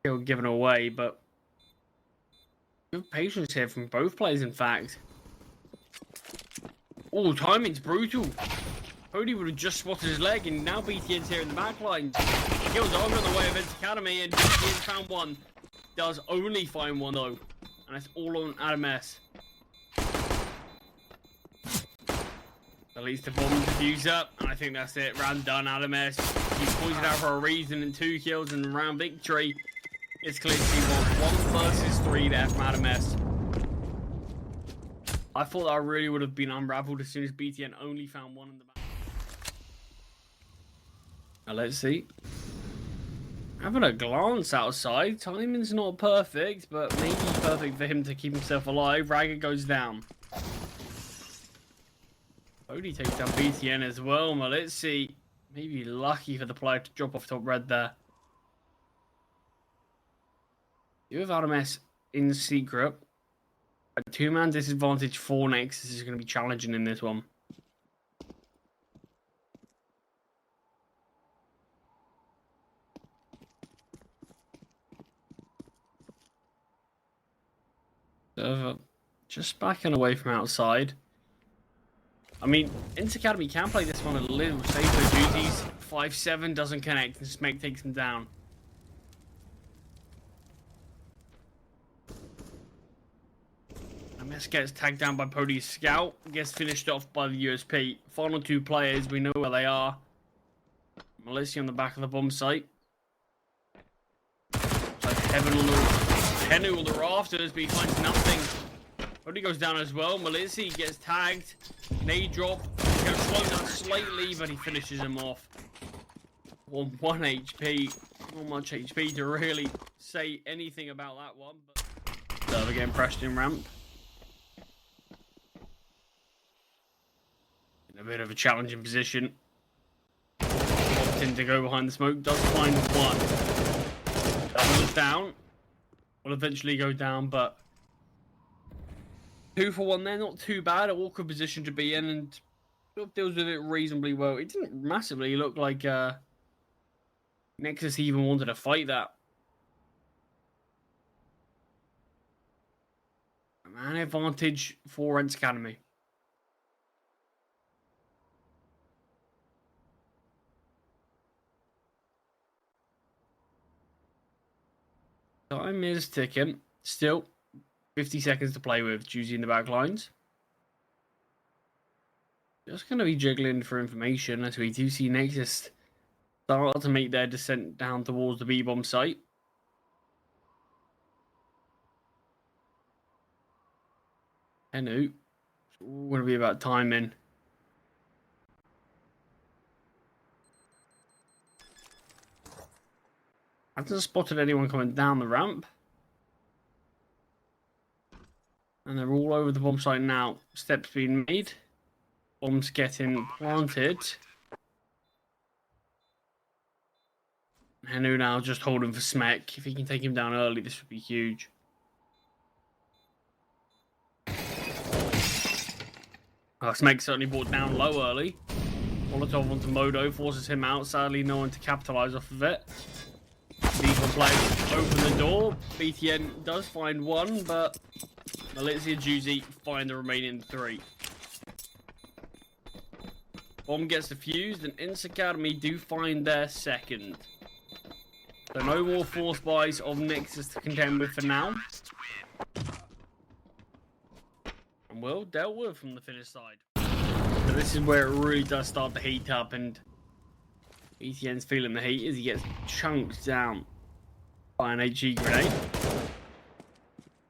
kill given away, but good patience here from both players, in fact. Oh, timing's brutal. Cody would have just spotted his leg, and now BTN's here in the backline. Kills over on the way of ENCE Academy, and BTN's found one. Does only find one, though. And it's all on AdamS. Release the bomb diffuser, and I think that's it. Round done, AdamS. He's pointed out for a reason, and 2 kills and round victory. It's clear to see 1 versus 3 there from AdamS. I thought that really would have been unraveled as soon as BTN only found one in the back. Now let's see. Having a glance outside. Timing's not perfect, but maybe perfect for him to keep himself alive. Ragged goes down. Cody takes down BTN as well. Well, let's see. Maybe lucky for the player to drop off top red there. You have AdamS in secret. A 2-man disadvantage for Nexus is going to be challenging in this one. Just backing away from outside. I mean, ENCE Academy can play this one a little safer. Duties 5-7 doesn't connect, and Smek takes him down. AdamS gets tagged down by Podi's scout, gets finished off by the USP. Final 2 players, we know where they are. Melissa on the back of the bomb site. Like heaven on the rafters, but he finds nothing. Podi goes down as well. Melissa gets tagged. Nade drop. He's going to slow down slightly, but he finishes him off. 1 HP. Not much HP to really say anything about that one. But server getting pressed in ramp. In a bit of a challenging position. Opting to go behind the smoke. Does find one. That one's down. Will eventually go down, but 2 for 1 there, not too bad. An awkward position to be in, and deals with it reasonably well. It didn't massively look like Nexus even wanted to fight that. Man advantage for ENCE Academy. Time is ticking. Still 50 seconds to play with. Juicy in the back lines. Just going to be jiggling for information as we do see Nexus start to make their descent down towards the B-bomb site. Hello. It's all going to be about timing. I haven't spotted anyone coming down the ramp. And they're all over the bomb site now. Steps being made. Bombs getting planted. Henu now just holding for Smek. If he can take him down early, this would be huge. Smek certainly brought down low early. Molotov onto Modo, forces him out. Sadly, no one to capitalize off of it. These one players open the door. BTN does find one, but Melissa and Juicy find the remaining 3. Bomb gets defused, and ENCE Academy do find their second. So no more force buys of Nexus to contend with for now. And well dealt with from the Finnish side. So this is where it really does start to heat up, and BTN's feeling the heat as he gets chunked down by an HE grenade.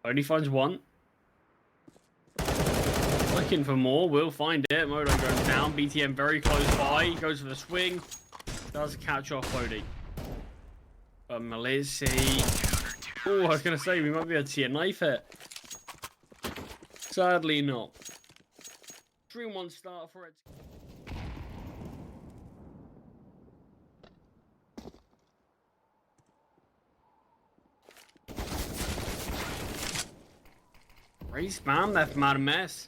Only finds one. Looking for more, will find it. Modo goes down. BTN very close by. He goes for the swing. Does catch off Podi. But Melissa. Oh, I was going to say, we might be able to see a knife hit. Sadly not. 3-1 start for it. Great spam there from AdamS.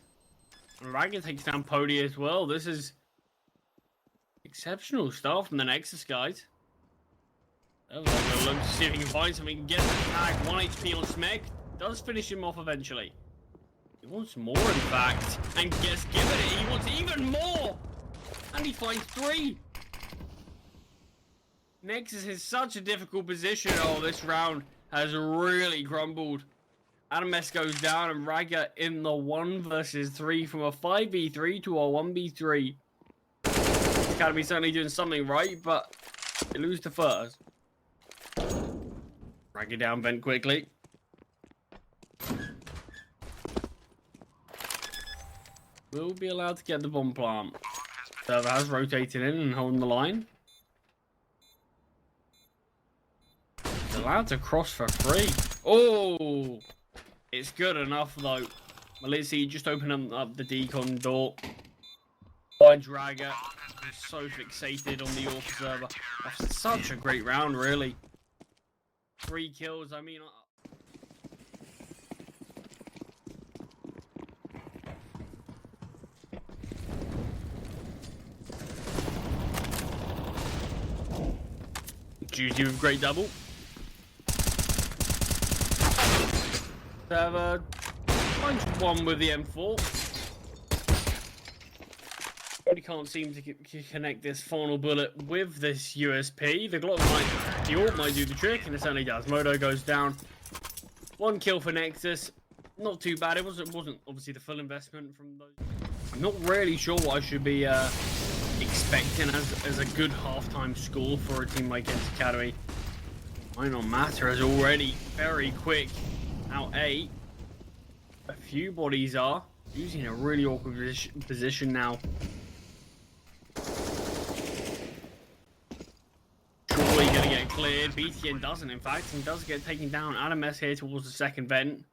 And Ragged takes down Podi as well. This is exceptional stuff from the Nexus guys. Look to see if he can find something. Gets the tag. 1 HP on Smek. Does finish him off eventually. He wants more, in fact, and gets given it. He wants even more, and he finds 3. Nexus is such a difficult position. Oh, this round has really crumbled. EwenClips goes down, and Raga in the 1 versus 3 from a 5v3 to a 1v3. Academy certainly doing something right, but they lose to first. Raga down vent quickly. Will be allowed to get the bomb plant. Server has rotated in and holding the line. He's allowed to cross for free. Oh, it's good enough though. Malizzi just opening up the decon door. Finds Raga. He's so fixated on the Orca server. That's such a great round, really. 3 kills. I mean. Juicy with great double. Server finds 1 with the M4. Really can't seem to connect this final bullet with this USP. The Glock might, the AWP might do the trick, and it certainly does. Moto goes down. 1 kill for Nexus. Not too bad. It wasn't obviously the full investment from those. I'm not really sure what I should be expecting as a good halftime score for a team like ENCE Academy. Might not matter, as already very quick out 8. A few bodies are using a really awkward position now. Surely gonna get cleared. BTN doesn't, in fact, and does get taken down. EwenClips here towards the second vent.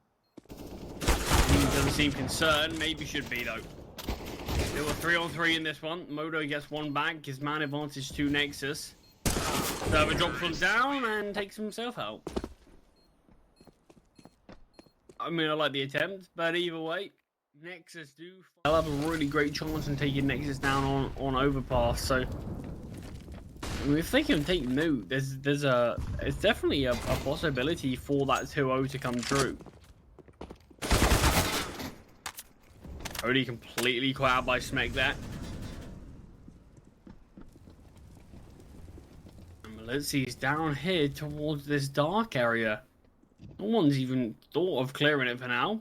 He doesn't seem concerned. Maybe should be though. There were 3-on-3 in this one. Moto gets 1 back, gives man advantage to Nexus. Server drops 1 down and takes himself out. I mean, I like the attempt, but either way, Nexus they'll have a really great chance in taking Nexus down on overpass. So, I mean, if they can take Newt, it's definitely a possibility for that 2-0 to come true. Already completely caught out by Smek there. And Malizzi's down here towards this dark area. No one's even thought of clearing it for now.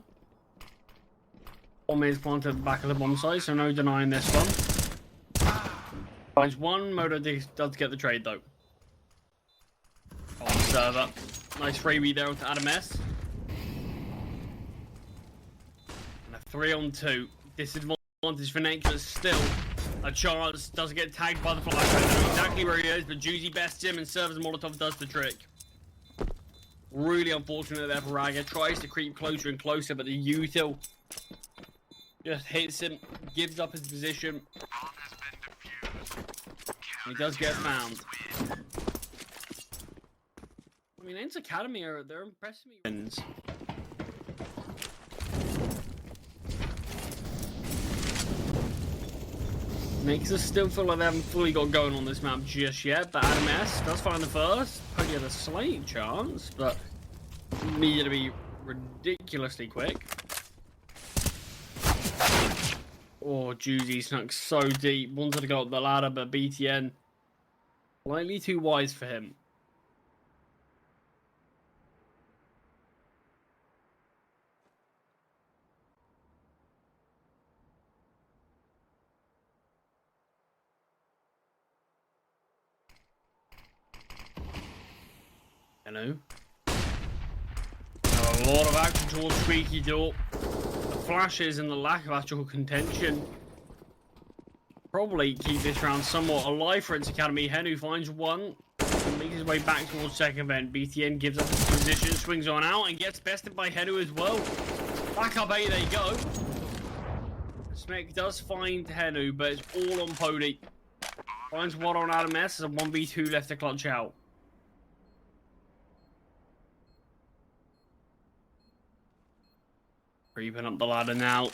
Bomb is planted at the back of the bomb site, so no denying this one. Finds 1. Moto does get the trade though. On the server. Nice freebie there onto EwenClips. 3-on-2. Disadvantage for Nexus. Still a chance. Doesn't get tagged by the flash. I don't know exactly where he is, but Juicy bests him and serves Molotov does the trick. Really unfortunate there for Raga. Tries to creep closer and closer, but the util just hits him. Gives up his position. He does get found. I mean, ENCE Academy they're impressing me. Nexus still feel like they haven't fully got going on this map just yet, but EwenClips does find the first. Probably had a slight chance, but needed to be ridiculously quick. Oh, Juicy snuck so deep. Wanted to go up the ladder, but BTN slightly too wise for him. Hello. A lot of action towards Squeaky Door. The flashes and the lack of actual contention probably keep this round somewhat alive for ENCE Academy. Henu finds 1 and makes his way back towards second event. BTN gives up his position, swings on out and gets bested by Henu as well. Back up A they go. Smek does find Henu, but it's all on Pody. Finds 1 on EwenClips. There's a 1v2 left to clutch out. Creeping up the ladder now.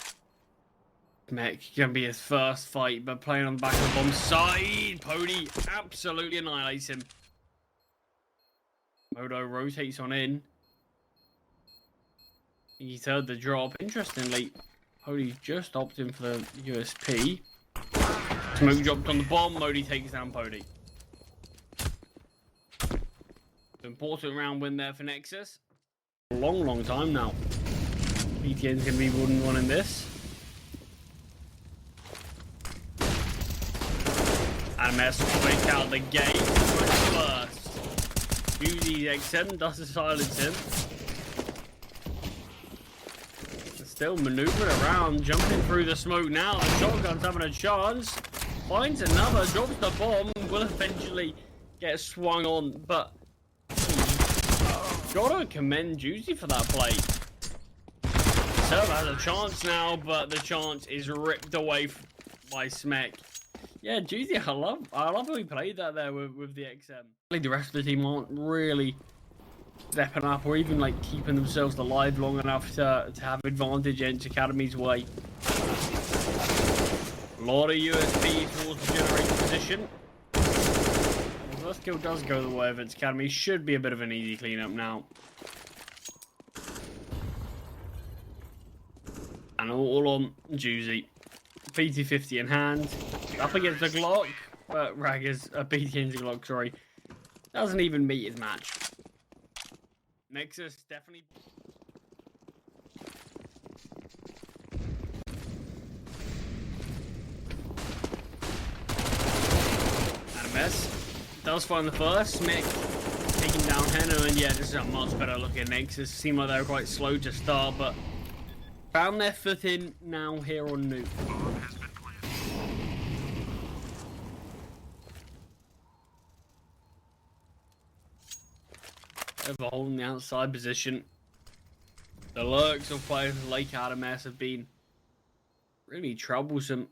Smek gonna be his first fight, but playing on the back of the bomb side. Pody absolutely annihilates him. Modo rotates on in. He's heard the drop. Interestingly, Pody just opted for the USP. Smoke dropped on the bomb. Modi takes down Pody. Important round win there for Nexus. A long time now. BTN's going to be one in this. And Mess quick out the gate. First. Usually XM does to silence him. Still maneuvering around, jumping through the smoke now. The shotgun's having a chance. Finds another, drops the bomb, will eventually get swung on, but gotta commend Juicy for that play. Server has a chance now, but the chance is ripped away by Smek. Yeah, Juicy, I love how he played that there with the XM. I think the rest of the team aren't really stepping up or even like keeping themselves alive long enough to have advantage ENCE Academy's way. A lot of USP towards the generator position. The first kill does go the way of ENCE Academy. Should be a bit of an easy cleanup now. And all on Juicy. PT50 in hand. Up against the Glock. But Raggers, BTN's Glock, sorry. Doesn't even meet his match. Nexus definitely. And a mess. Does find the first. Smek taking down Henno, and yeah, this is a much better looking Nexus. Seemed like they were quite slow to start, but found their footing now here on Nuke. Holding the outside position. The lurks of players like leikkeet have been really troublesome.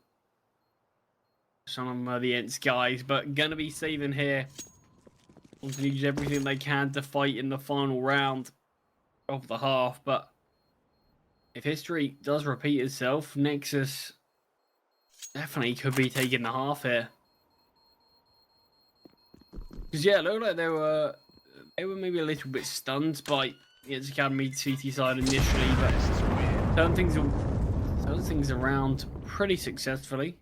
Some of the ENCE guys, but gonna be saving here. Want to use everything they can to fight in the final round of the half, but if history does repeat itself, Nexus definitely could be taking the half here. Because yeah, it looked like they were maybe a little bit stunned by the ENCE Academy CT side initially, but turn things around pretty successfully.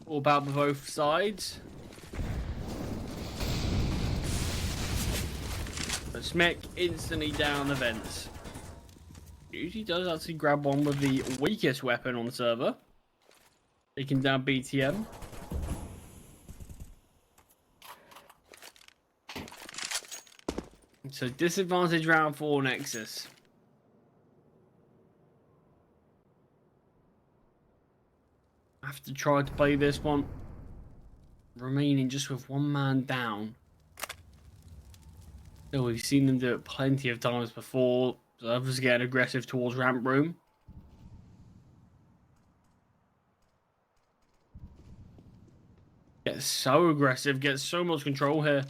All about both sides. But Smek instantly down the vents. Usually does actually grab one with the weakest weapon on the server. Taking down BTM. So disadvantage round for Nexus. Have to try to play this one. Remaining just with one man down. So we've seen them do it plenty of times before. So others get aggressive towards ramp room. Gets so aggressive, gets so much control here.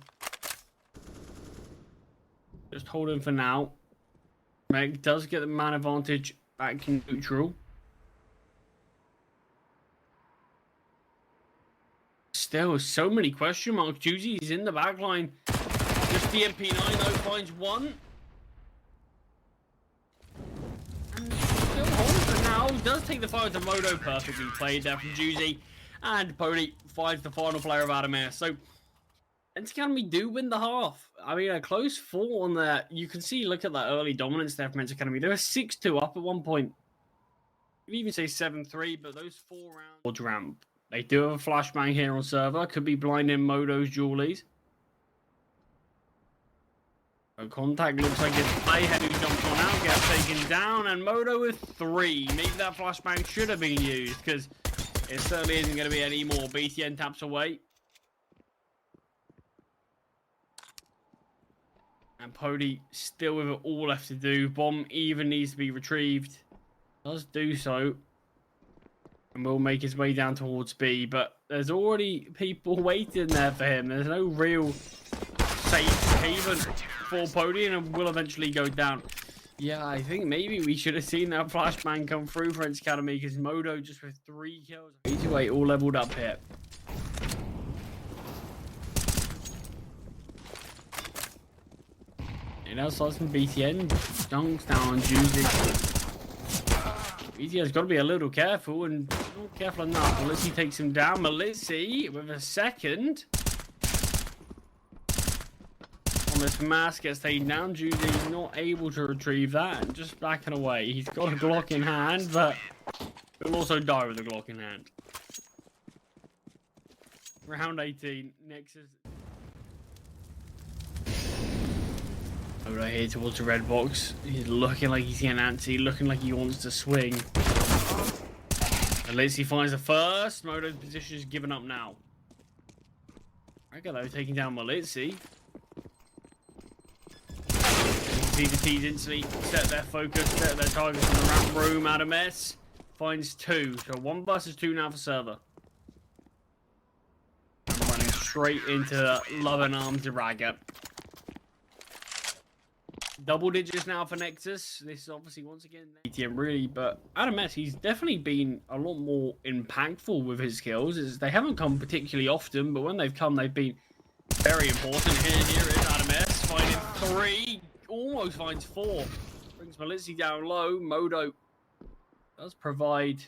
Just hold him for now. Meg does get the man advantage back in neutral. Still, so many question marks. Juicy is in the back line. Just the MP9 though finds one. And still holds for now. Does take the fire to Modo. Perfectly played there from Juicy. And Pody finds the final player of Adamir. So ENCE Academy do win the half. I mean, a close 4 on there. You can see, look at that early dominance there from ENCE Academy. They were 6-2 up at one point. You could even say 7-3, but those 4 rounds. Ramp. They do have a flashbang here on server. Could be blinding Modo's Julies. So contact looks like it's Playhead who jumps on out, gets taken down, and Modo with 3. Maybe that flashbang should have been used, because it certainly isn't going to be any more. BTN taps away. And Pody still with it all left to do. Bomb even needs to be retrieved. Does do so. And will make his way down towards B. But there's already people waiting there for him. There's no real safe haven for Pody, and it will eventually go down. Yeah, I think maybe we should have seen that flashbang come through for ENCE Academy, because Modo just with 3 kills. 8-8 all leveled up here. And outside some BTN dunks down on Juicy. BTN's got to be a little careful, and not careful enough. Melissy takes him down. Melissy with a second. On this mask gets taken down. Juicy's not able to retrieve that and just backing away. He's got a Glock in hand, but he'll also die with a Glock in hand. Round 18, Nexus. Over here towards the red box. He's looking like he's getting antsy, looking like he wants to swing. Unless he finds the first. Moto's position is given up now. Regulo taking down Melitsy. You can see the T's instantly set their focus, set their targets on the ramp room. Out of mess. Finds two. So 1 versus 2 now for server. I'm running straight into Love and Arms Raga. Double digits now for Nexus. This is obviously once again ATM really, but out of mess, he's definitely been a lot more impactful with his kills. They haven't come particularly often, but when they've come, they've been very important. Here is out of mess, finding 3, almost finds 4. Brings Melitsy down low. Modo does provide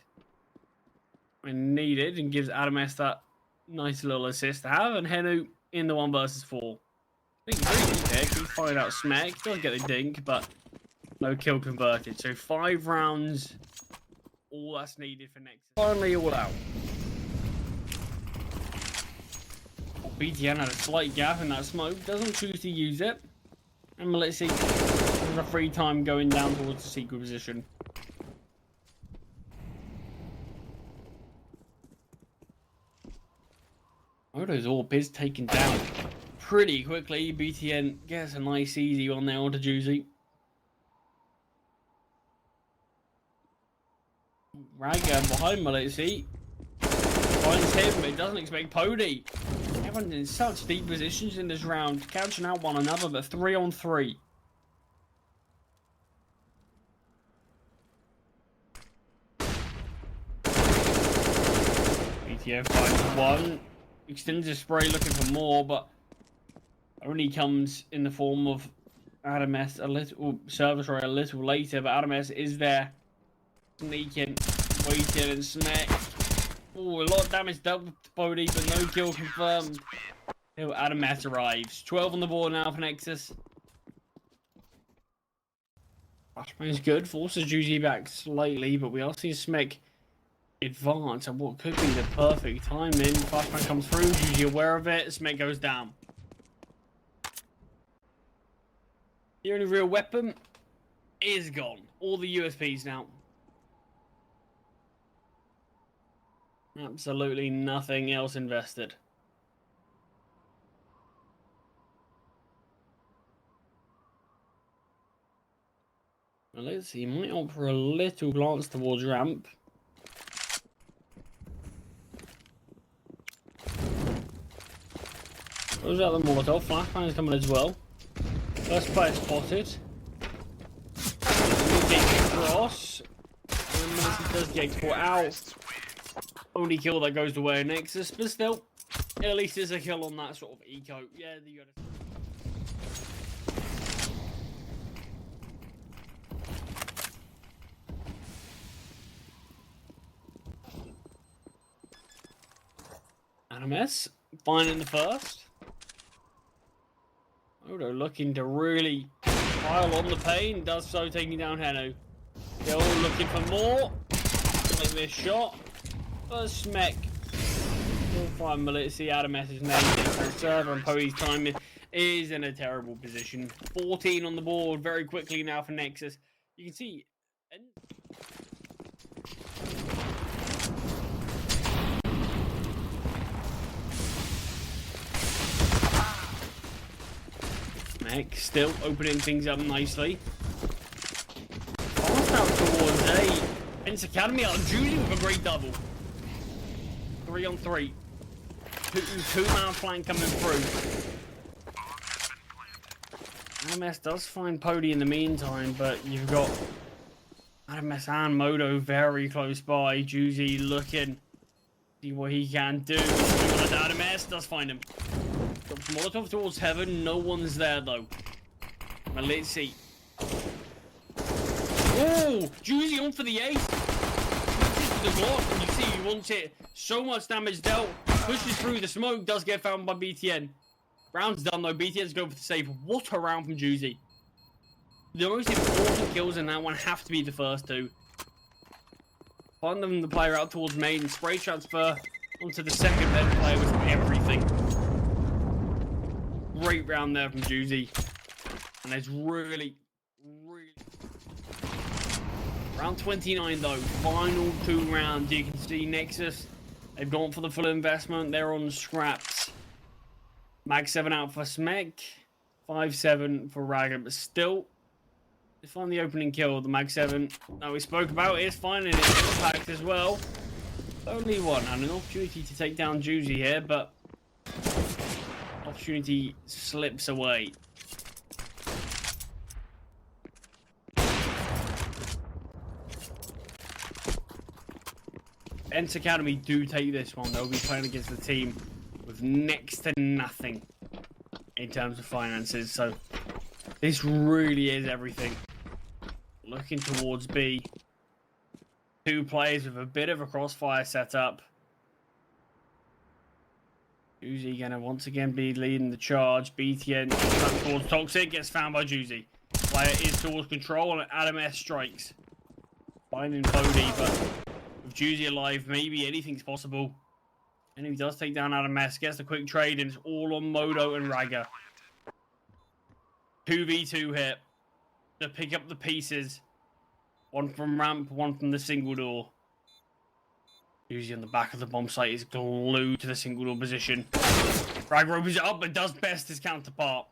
when needed and gives Adames that nice little assist to have, and Henu in the 1 versus 4. I think he's really pick. He's fired out Smack. Doesn't get the dink, but no kill converted. So 5 rounds, all that's needed for Nexus. Finally all out. BTN had a slight gap in that smoke. Doesn't choose to use it. And Melitsy has a free time going down towards the secret position. Odo's AWP is taken down pretty quickly. BTN gets a nice easy one there onto Juicy. Raga behind Melitsy. Finds him, but doesn't expect Pody. Everyone's in such deep positions in this round, catching out one another, but 3 on 3. BTN finds 1. Extends his spray looking for more, but only comes in the form of Adames a little service right a little later. But Adames is there, sneaking, waiting, and smack. Oh, a lot of damage dealt to Bodhi, but no kill confirmed. Till Adames arrives. 12 on the board now for Nexus. Flashbang's good, forces Juicy back slightly, but we are seeing Smek advance and what could be the perfect timing. Flashbang comes through, Juicy aware of it, Smek goes down. The only real weapon is gone. All the USPs now. Absolutely nothing else invested. Well, let's see, he might opt for a little glance towards ramp. Goes out the Molotov, Flashbang is coming as well. First player spotted. Big cross. And he does get caught out. Only kill that goes the way of Nexus, but still, at least there's a kill on that sort of eco. Yeah, you got it. Adames, finding the first. Odo looking to really pile on the pain, does so taking down Henu. They're all looking for more. Like this shot. First Smek. We'll find Melitsy. Adames is named. Server and Poe's time is in a terrible position. 14 on the board very quickly now for Nexus. You can see. Smek still opening things up nicely. Fast out towards ENCE Academy on Julie with a great double. 3 on 3. Two-man flank coming through. Adames does find Pody in the meantime, but you've got Adames and Modo very close by. Juicy looking, see what he can do. Adames does find him. Drops Molotov towards heaven. No one's there though. Malizi. Oh, Juicy on for the ace. The block, and you see he wants it. So much damage dealt. Pushes through the smoke. Does get found by BTN. Round's done though. BTN's going for the save. What a round from Juicy. The most important kills in that one have to be the first two. Find them the player out towards main and spray transfer onto the second bench player with everything. Great round there from Juicy. And it's really. Round 29 though, final 2 rounds. You can see Nexus, they've gone for the full investment. They're on scraps. Mag 7 out for Smek, 5-7 for Raga, but still, they find the opening kill. The Mag 7 that we spoke about is finding its impact as well. Only one, and an opportunity to take down Juicy here, but opportunity slips away. ENCE Academy do take this one. They'll be playing against the team with next to nothing in terms of finances. So this really is everything. Looking towards B. 2 players with a bit of a crossfire setup. Juicy gonna once again be leading the charge. BTN towards Toxic, gets found by Juicy. Player is towards control and Adam S strikes. Finding Cody, but with Juicy alive, maybe anything's possible. And he does take down Adam S, gets the quick trade, and it's all on Modo and Raga. 2v2 hit to pick up the pieces. One from ramp, one from the single door. Juicy on the back of the bomb site is glued to the single door position. Raga opens it up, but does best his counterpart.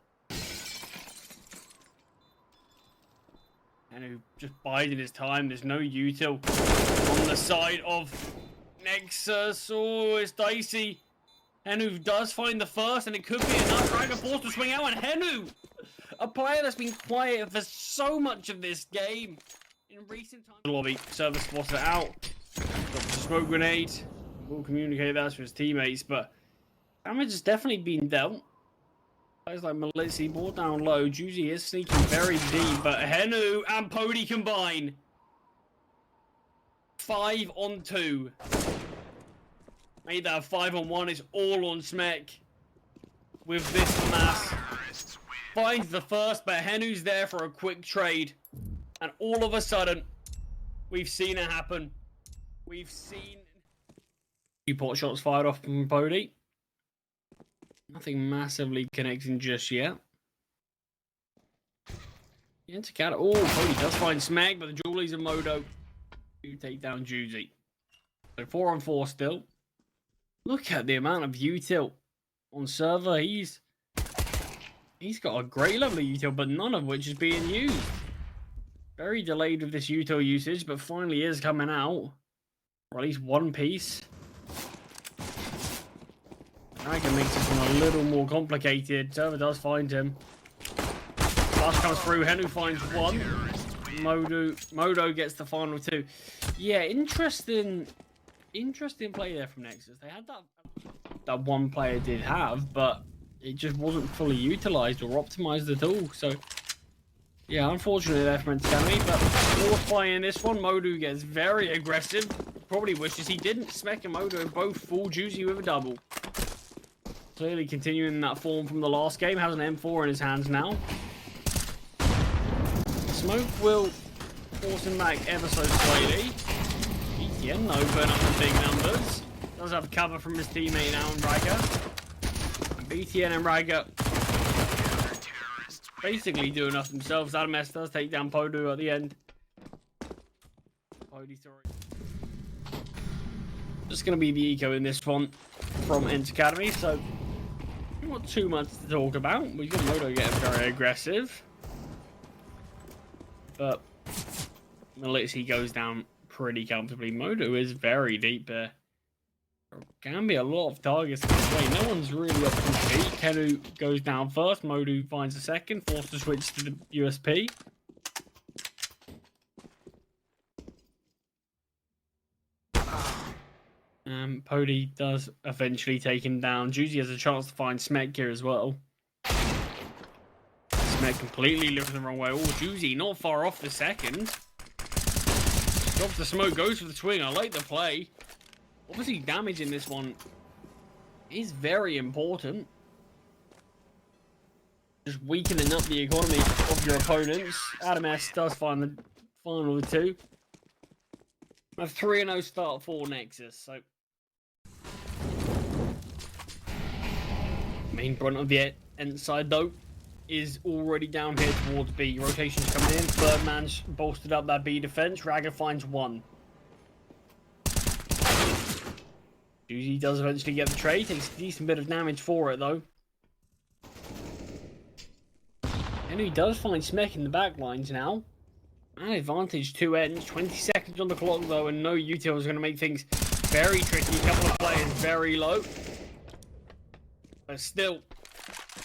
And who just biding his time. There's no util on the side of Nexus. Oh, it's dicey. Henu does find the first, and it could be enough. Raga forced to swing out, and Henu, a player that's been quiet for so much of this game in recent times. Lobby service spots it out. Drops a smoke grenade. Will communicate that to his teammates, but damage has definitely been dealt. Players like Malizi ball down low. Juicy is sneaking very deep, but Henu and Pody combine. 5-on-2. Made that 5-on-1. It's all on Smek. With this mass. Finds the first, but Henu's there for a quick trade. And all of a sudden, we've seen it happen. We've seen 2 pot shots fired off from Pody. Nothing massively connecting just yet. ENCE Academy. Oh, Pody does find Smek, but the Julies and Modo do take down Juicy. So 4-on-4 still. Look at the amount of util on server. He's got a great level of util, but none of which is being used. Very delayed with this util usage, but finally is coming out. Or at least one piece. Raga makes this one a little more complicated. Server does find him. Flash comes through. Henu finds one. Modo gets the final 2. Yeah, interesting play there from Nexus. They had that one player did have, but it just wasn't fully utilized or optimized at all. So yeah, unfortunately there for ENCE Academy, but fourth play in this one. Modo gets very aggressive. Probably wishes he didn't. Smek and Modo both full Juicy with a double. Clearly continuing that form from the last game. Has an M4 in his hands now. Smoke will force him back ever so slightly. BTN though, burn up the big numbers. Does have cover from his teammate now in Raga. BTN and Raga basically do enough themselves. Adam S does take down Podu at the end. Pody, sorry. Just going to be the eco in this one from ENCE Academy, so not too much to talk about. We've got Modo getting very aggressive, but Malizi goes down pretty comfortably. Modo is very deep there. There can be a lot of targets this way. No one's really up to speed. Henu goes down first. Modo finds a second, forced to switch to the USP. Pody does eventually take him down. Juicy has a chance to find Smek here as well. Smek Smek completely looking the wrong way. Oh, Juicy not far off the second. Drops the smoke, goes for the swing. I like the play. Obviously, damage in this one is very important. Just weakening up the economy of your opponents. EwenClips does find the final two. A 3-0 start for Nexus. So, main brunt of the ENCE side though is already down here towards B. Rotations coming in. Third man's bolstered up that B defense. Ragga finds one. Juicy does eventually get the trade. Takes a decent bit of damage for it though. And he does find Smek in the back lines now. An advantage to ENCE. 20 seconds on the clock though, and no util is going to make things very tricky. A couple of players very low. But still,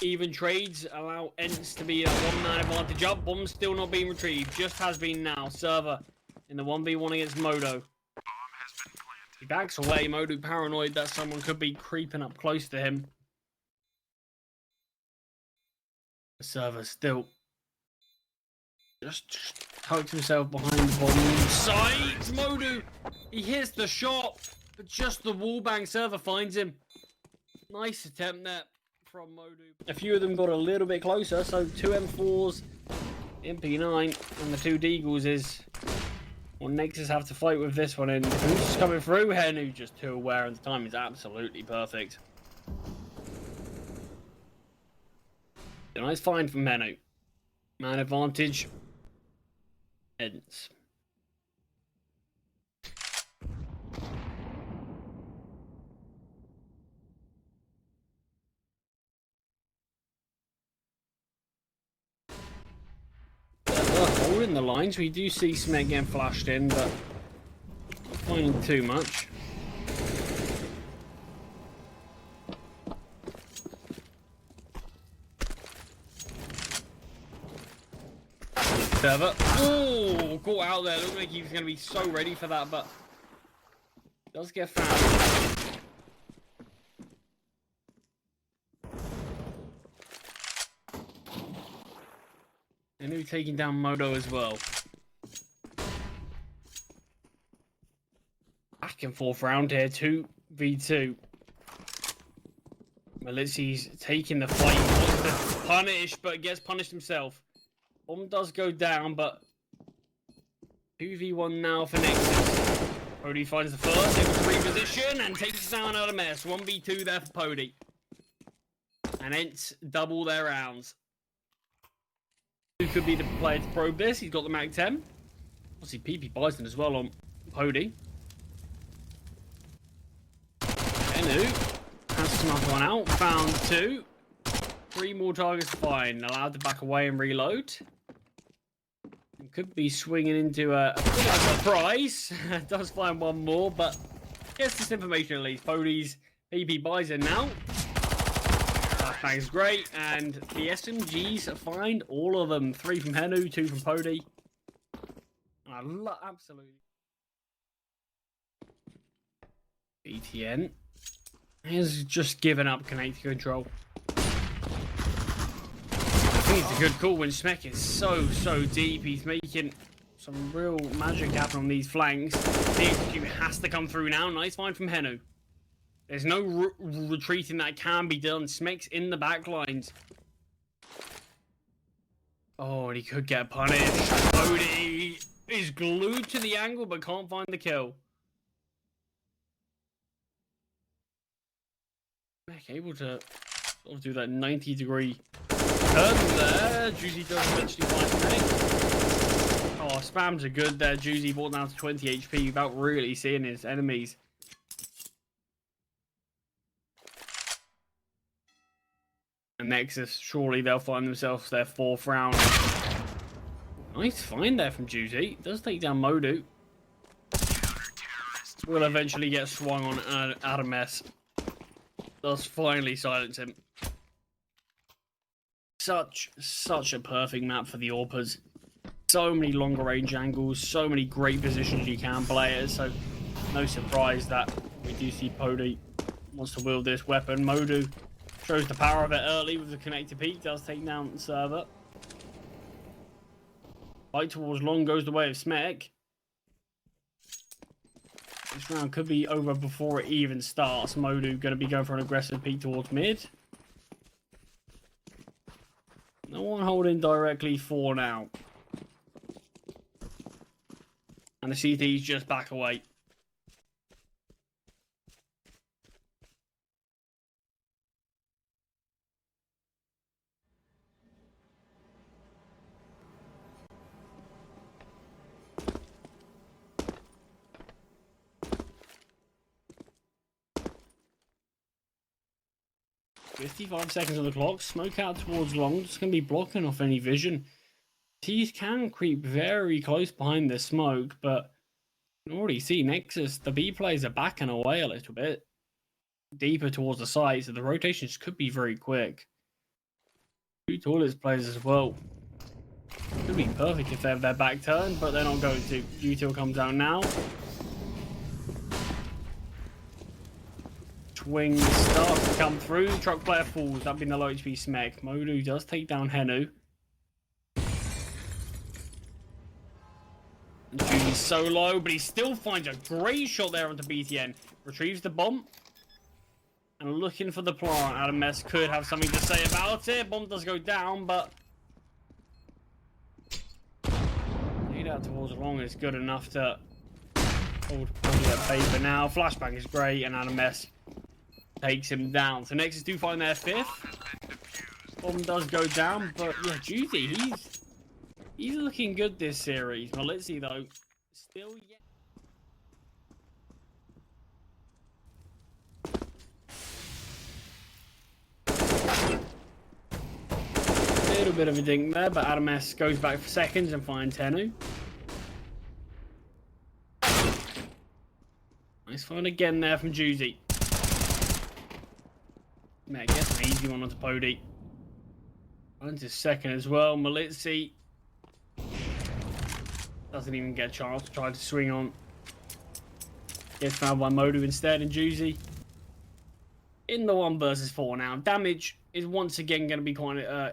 even trades allow ENCE to be a one-man advantage up. Bomb still not being retrieved. Just has been now. Server in the 1v1 against Modo. He backs away. Modo paranoid that someone could be creeping up close to him. The server still just tucked himself behind the bomb. Sight! Modo! He hits the shot, but just the wallbang. Server finds him. Nice attempt there from Modo. A few of them got a little bit closer, so 2 M4s, MP9, and the 2 Deagles is what Nexus have to fight with this one. And who's coming through? Henu just too aware, and the time is absolutely perfect. A nice find from Henu. Man advantage. ENCE. Holding the lines, we do see Smek getting flashed in, but not finding too much. Server. Oh, caught out there. Looked like he was going to be so ready for that, but does get found. And he's taking down Modo as well. Back and forth round here, 2v2. Malizi's taking the fight. Wants to punish, but gets punished himself. Bomb does go down, but 2v1 now for Nexus. Pody finds the first, able to reposition and takes down EwenClips. 1v2 there for Pody. And ENCE double their rounds. Who could be the player to probe this? He's got the Mag 10. Obviously, PP Bison as well on Pody. Henu has snuck one out. Found 2. 3 more targets to find. Allowed to back away and reload. Could be swinging into a surprise. Does find one more, but gets this information at least. Pody's PP Bison now. That is great, and the SMGs find all of them. 3 from Henu, 2 from Pody. Absolutely. BTN has just given up connected control. I think it's a good call when Smek is so deep. He's making some real magic happen on these flanks. The execute has to come through now. Nice find from Henu. There's no retreating that can be done. Smek's in the back lines. Oh, and he could get punished. Pody is glued to the angle but can't find the kill. Smek able to sort of do that 90-degree turn there. Juicy does eventually find Smek. Oh, spams are good there. Juicy brought down to 20 HP without really seeing his enemies. And Nexus, surely they'll find themselves their 4th round. Nice find there from Juicy. Does take down Modo. Will eventually get swung on EwenClips. Does finally silence him. Such a perfect map for the AWPers. So many longer range angles, so many great positions you can play it. So no surprise that we do see Pody wants to wield this weapon. Modo shows the power of it early with the connected peak. Does take down the server. Light towards long goes the way of Smek. This round could be over before it even starts. Modu going to be going for an aggressive peek towards mid. No one holding directly for now. And the CT's just back away. "55 seconds on the clock. Smoke out towards long. Just going to be blocking off any vision. T's can creep very close behind the smoke, but you can already see Nexus. The B players are backing away a little bit. Deeper towards the side, so the rotations could be very quick. 2 toilets players as well. Could be perfect if they have their back turned, but they're not going to. Util comes out now. Twing starts to come through. Truck player falls. That being the low HP Smek. Modu does take down Henu. Judy's so low, but he still finds a great shot there onto BTN. Retrieves the bomb. And looking for the plant. EwenClips could have something to say about it. Bomb does go down, but lead out towards long is good enough to hold that bait for now. Flashbang is great, and EwenClips takes him down. So Nexus do find their 5th. Bomb does go down, but yeah, Judy, he's looking good this series. Malizi though, still yet. A little bit of a dink there, but EwenClips goes back for seconds and finds Henu. Nice find again there from Juicy. Man, gets an easy one onto Pody. Finds his second as well. Malizi doesn't even get a chance to try to swing on. Gets found by Modu instead, and Juicy in the 1 versus 4 now. Damage is once again going to be quite an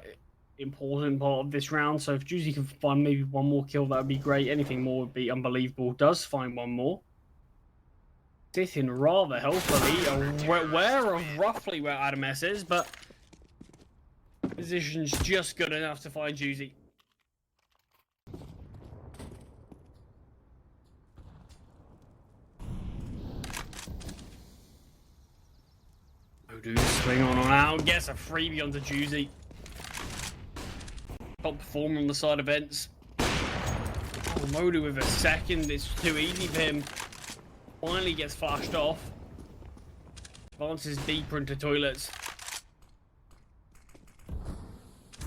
important part of this round. So if Juicy can find maybe 1 more kill, that would be great. Anything more would be unbelievable. Does find 1 more. Sitting rather healthily, aware of roughly where EwenClips is, but position's just good enough to find Juicy. Modu swing on out, gets a freebie onto Juicy. Top performer on the side of ENCE. Oh, Modu with a second, it's too easy for him. Finally gets flashed off. Advances deeper into toilets.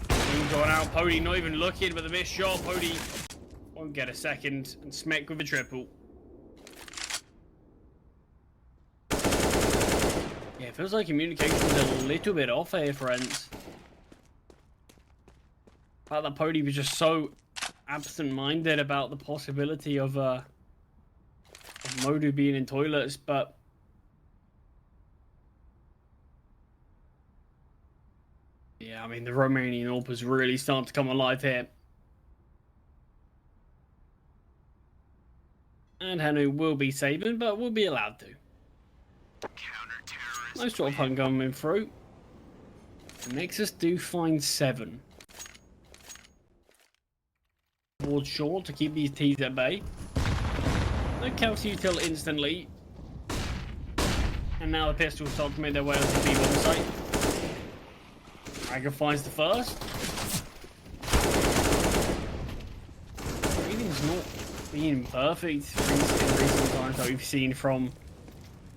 Going out. Pody not even looking, but the missed shot. Pody won't get a second. And Smek with a triple. Yeah, it feels like communication's a little bit off here for ENCE. The fact that Pody was just so absent-minded about the possibility of Modu being in toilets, but yeah, I mean, the Romanian AWPers really starting to come alive here. And Henu will be saving, but will be allowed to. Nice sort of hunt coming through. The Nexus do find 7. Towards short to keep these T's at bay. No Kelsey Util instantly. And now the pistols start to make their way onto the B-bomb site. Raga finds the first. Everything's not being perfect in recent times that we've seen from.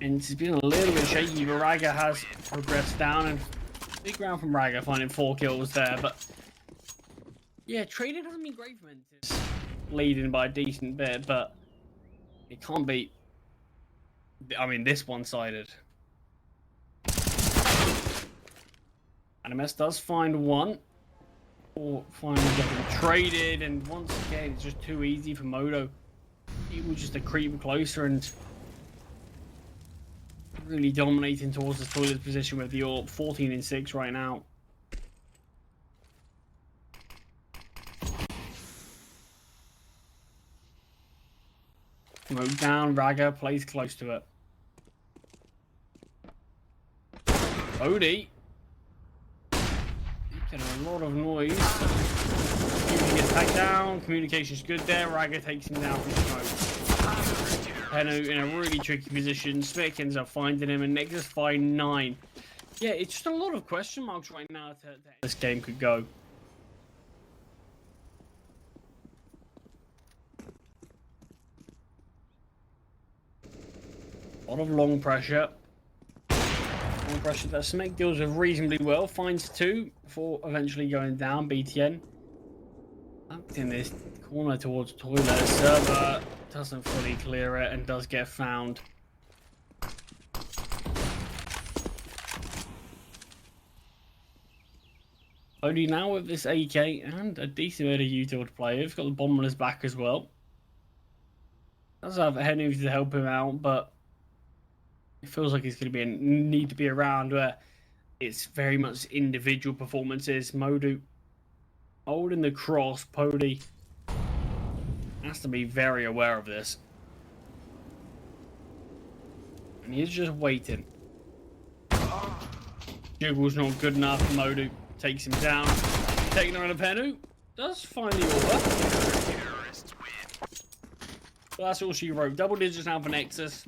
And it's been a little bit shaky, but Raga has progressed down. And big round from Raga, finding 4 kills there. But yeah, trading hasn't been great for ENCE. Leading by a decent bit, but it can't be, I mean, this one-sided. EwenClips does find 1. Or finally getting traded, and once again, it's just too easy for Modo. He was just a creep closer and really dominating towards the toilet position with the AWP. 14-6 right now. Smoke down, Ragga plays close to it. Odie. Getting a lot of noise. He gets tagged down, communication's good there, Ragga takes him down from smoke. Henu in a really tricky position, Smick ends up finding him, and Nexus find 9. Yeah, it's just a lot of question marks right now to this game could go. A lot of long pressure. Long pressure that Smick deals with reasonably well. Finds 2 before eventually going down. BTN. Up in this corner towards toilet. Server doesn't fully clear it and does get found. Only now with this AK and a decent bit of util to play. He's got the bomb on his back as well. Does have Henu to help him out, but it feels like it's going to need to be around where it's very much individual performances. Modu holding the cross. Pody has to be very aware of this. And he's just waiting. Jiggle's not good enough. Modu takes him down. Taking on a Henu. Does find the order. But that's all she wrote. Double digits now for Nexus.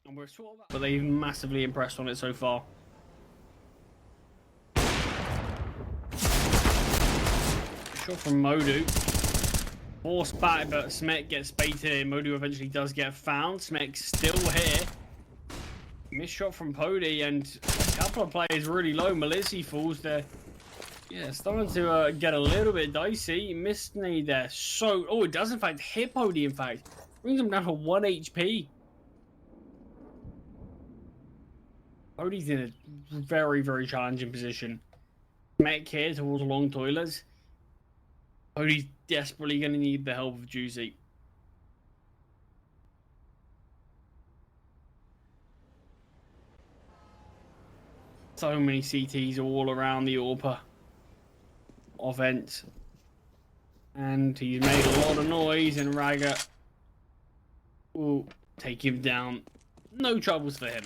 And we're sort of, but they've massively impressed on it so far. Shot from Modu. Forced back, but Smek gets baited. Modu eventually does get found. Smek's still here. Missed shot from Pody, and a couple of players really low. Melissy falls there. Yeah, starting to get a little bit dicey. Missed me there. So, oh, it does in fact hit Pody, in fact. Brings him down to 1 HP. Pody's in a very, very challenging position. Smek here towards long toilets. Pody's desperately going to need the help of Juicy. So many CTs all around the AWPer offense. And he's made a lot of noise, and Ragga will take him down. No troubles for him.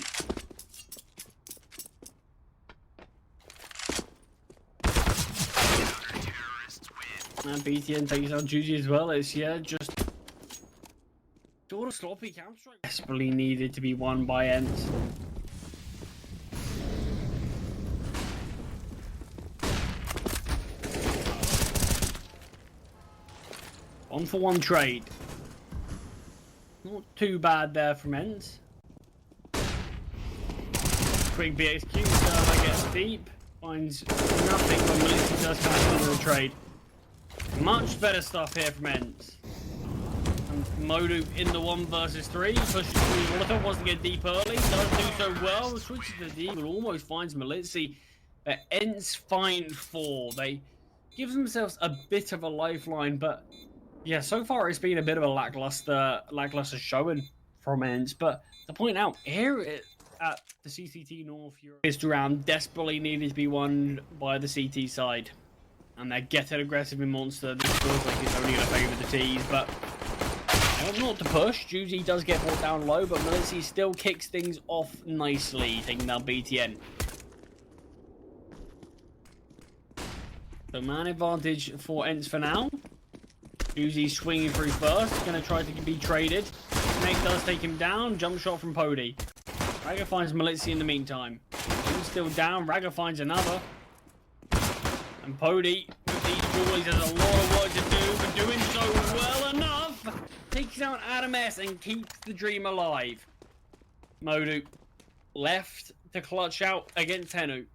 And BTN takes out Juicy as well. It's, yeah, just sort of sloppy Counter-Strike. Desperately needed to be won by ENCE. One for one trade. Not too bad there from ENCE. Quick BXQ, server gets deep. Finds nothing when Melissa does come into the trade. Much better stuff here from ENCE. And Modu in the 1 versus 3. Pushes through Molotov, wants to get deep early. Does do so well. Switches to deep and almost finds Melitsi. But ENCE find 4. They give themselves a bit of a lifeline, but yeah, so far it's been a bit of a lackluster showing from ENCE. But to point out, here at the CCT North Europe, this round desperately needed to be won by the CT side. And they're getting aggressive in Monster. This feels like it's only going to favour the T's, but not to push. Juicy does get brought down low, but Melissy still kicks things off nicely, taking down BTN. So man advantage for ENCE for now. Juicy swinging through first, going to try to be traded. Snake does take him down, jump shot from Pody. Ragga finds Melissy in the meantime. He's still down, Ragga finds another. And Pody, with these boys, has a lot of work to do, but doing so well enough. Takes out Adam S and keeps the dream alive. Modu left to clutch out against Henu.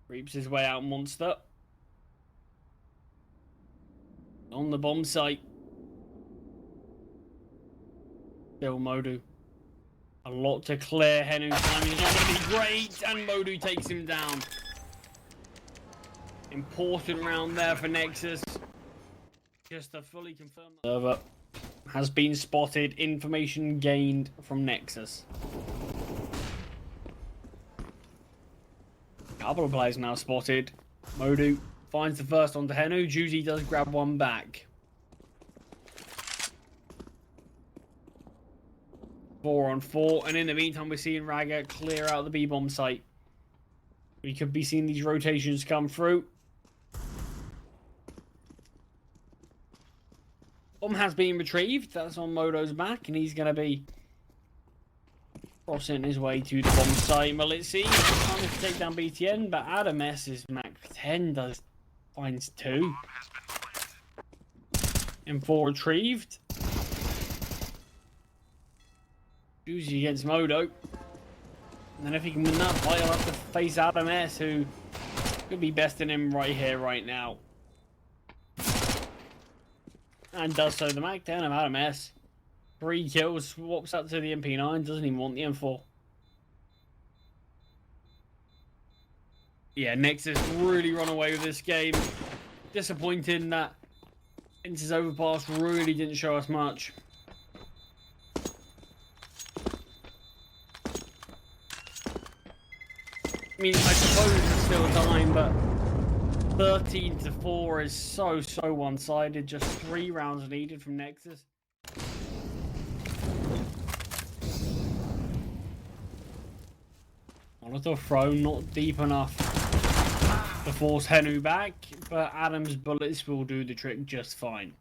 Creeps his way out Monster. On the bomb site. Still Modu. A lot to clear. Henu's timing is not going to be great, and Modu takes him down. Important round there for Nexus. Just to fully confirm that server has been spotted. Information gained from Nexus. Couple of players now spotted. Modu finds the first onto Henu. Juicy does grab one back. 4-on-4, and in the meantime, we're seeing Raga clear out the B-bomb site. We could be seeing these rotations come through. Bomb has been retrieved. That's on Modo's back, and he's going to be crossing his way to the bomb site. Malici trying to take down BTN, but EwenClips' Mac 10 finds 2. And 4 retrieved. Uzi against Modo. And then if he can win that fight, he'll have to face EwenClips, who could be besting him right here, right now. And does so. The Mac 10 of EwenClips. 3 kills, swaps up to the MP9, doesn't even want the M4. Yeah, Nexus really run away with this game. Disappointing that ENCE's overpass really didn't show us much. I mean, I suppose there's still time, but 13-4 is so one-sided. Just 3 rounds needed from Nexus. Molotov throw not deep enough to force Henu back, but Adam's bullets will do the trick just fine.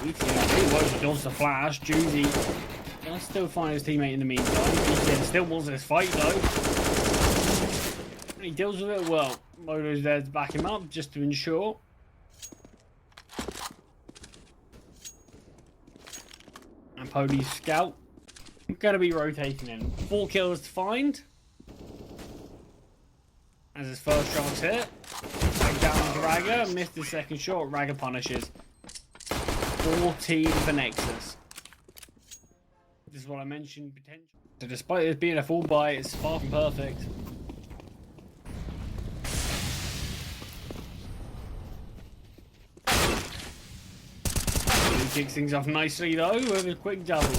He dodged the flash. Judy does still find his teammate in the meantime. He still wants this fight though. And he deals with it well. Modo's there to back him up just to ensure. And Pody's scout. Gonna be rotating in. 4 kills to find. As his first shot's hit. Back down to Raga. Missed his second shot. Raga punishes. 14 for Nexus. This is what I mentioned, potential. So despite this being a full buy, it's far from perfect. He kicks things off nicely though with a quick double.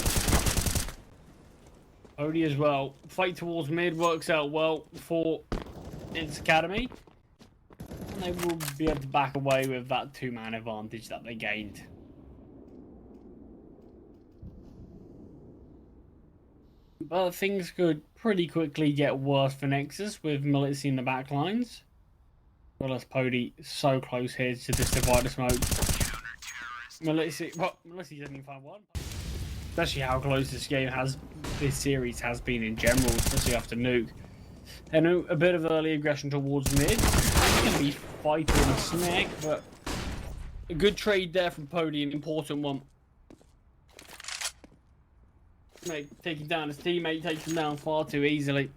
Pody as well. Fight towards mid works out well for ENCE Academy. And they will be able to back away with that 2-man advantage that they gained. But things could pretty quickly get worse for Nexus with Malici in the back lines. As well as Pody so close here to this divider smoke. Malici doesn't even find one. Especially how close this series has been in general, especially after Nuke. And a bit of early aggression towards mid. He's going to be fighting a snack, but a good trade there from Pody, an important one. Mate, taking down his teammate, takes him down far too easily.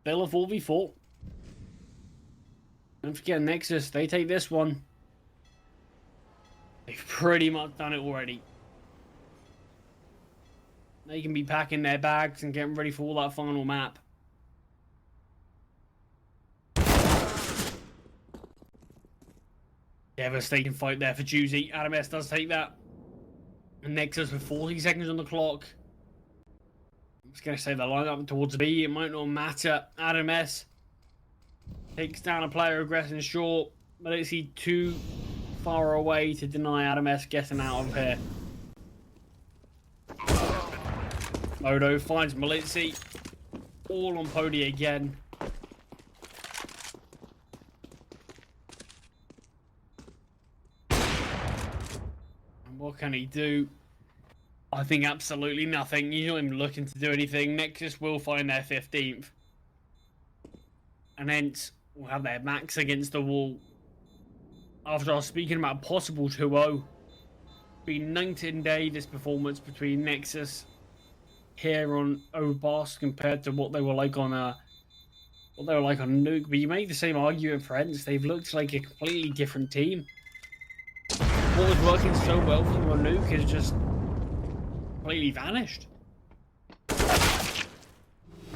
Still a 4v4. Don't forget Nexus, they take this one. They've pretty much done it already. They can be packing their bags and getting ready for all that final map. Devastating fight there for Juicy. EwenClips does take that. And Nexus with 40 seconds on the clock. I'm just going to say the line up towards B. It might not matter. EwenClips takes down a player aggressing short. But it's too far away to deny EwenClips getting out of here. Modo finds Malici. All on Pody again. And what can he do? I think absolutely nothing. He's not even looking to do anything. Nexus will find their 15th. And ENCE will have their max against the wall. After I was speaking about a possible 2-0. Been 19-day this performance between Nexus here on Overpass compared to what they were like on Nuke. But you make the same argument for ENCE. They've looked like a completely different team. What was working so well for them on Nuke has just completely vanished.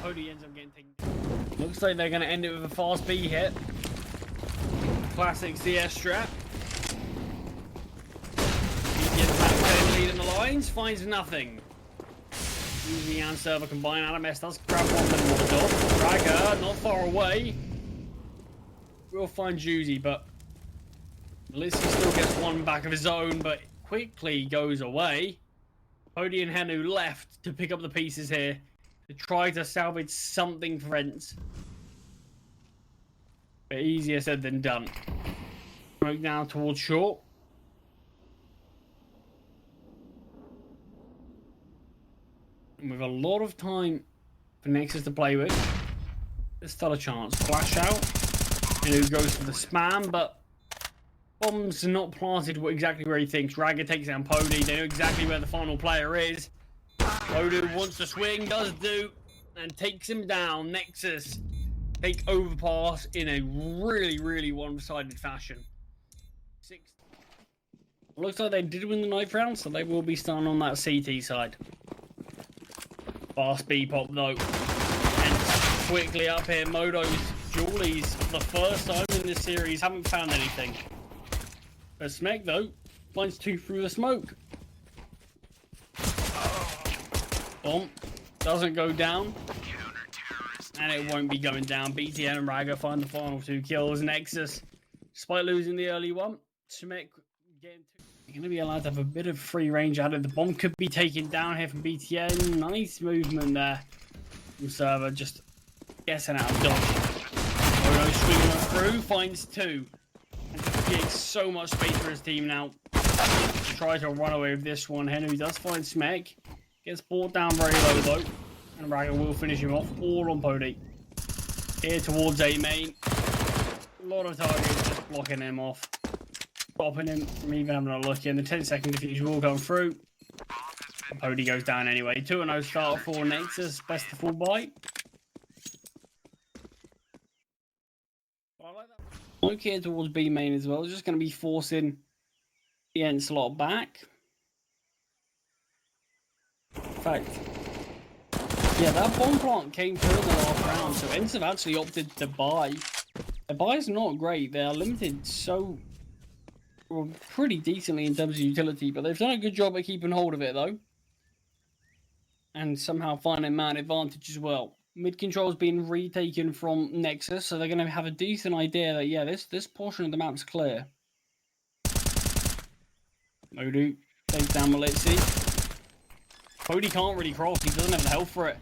Pody ends up getting taken. Looks like they're going to end it with a fast B hit. Classic CS strat. He gets back lead in the lines, finds nothing. Juicy and server combine. Adames does grab one with Molotov. Ragga not far away. We'll find Juicy, but Melissy still gets one back of his own, but quickly goes away. Pody and Henu left to pick up the pieces here to try to salvage something for ENCE. But easier said than done. Smoke now towards short. And with a lot of time for Nexus to play with, there's still a chance. Flash out. And who goes for the spam, but bombs are not planted exactly where he thinks. Ragga takes down Pody. They know exactly where the final player is. Pody wants to swing, does do, and takes him down. Nexus take overpass in a really one-sided fashion. Looks like they did win the 9th round, so they will be starting on that CT side. Fast B pop though. And quickly up here, Modo's Julies for the first time in this series haven't found anything. But Smek though finds 2 through the smoke. Bomb doesn't go down. And it won't be going down. BTN and Ragga find the final 2 kills. Nexus, despite losing the early one, Smek getting 2. You're going to be allowed to have a bit of free range out of the bomb. Could be taken down here from BTN. Nice movement there from server. Just guessing out of dodge. Modo swinging through. Finds 2. And creates so much space for his team now. To try to run away with this one. Henry does find Smek. Gets brought down very low though. And Ragga will finish him off. All on Pody. Here towards A main. A lot of targets just blocking him off. Stopping him from even having a look in. The 10-second defuse will go through. Pody goes down anyway. 2-0 start for Nexus. Best of full bite. I like that. Look here towards B main as well. It's just going to be forcing the ENCE slot back. In fact, yeah, that bomb plant came through in the last round. So ENCE have actually opted to buy. The buy is not great. They are limited so... well, pretty decently in terms of utility, but they've done a good job at keeping hold of it though, and somehow finding man advantage as well. Mid control's been retaken from Nexus, so they're going to have a decent idea that yeah, this portion of the map's clear. Modu takes down Melissy. Pody can't really cross. He doesn't have the health for it,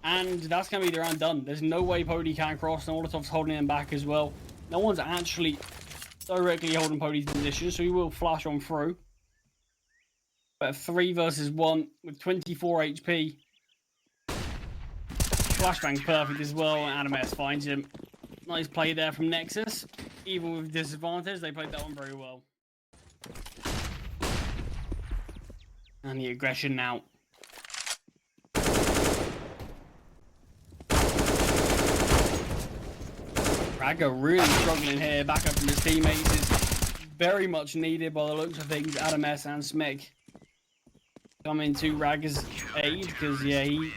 and that's going to be the round done. There's no way Pody can cross, and Molotov's holding him back as well. No one's actually directly holding Pody's position, so he will flash on through. But 3 versus 1 with 24 HP. Flashbang's perfect as well, and Adames finds him. Nice play there from Nexus. Even with disadvantage, they played that one very well. And the aggression now. Ragga really struggling here. Back up from his teammates is very much needed by the looks of things. Adames and Smek coming to Ragga's aid because yeah, he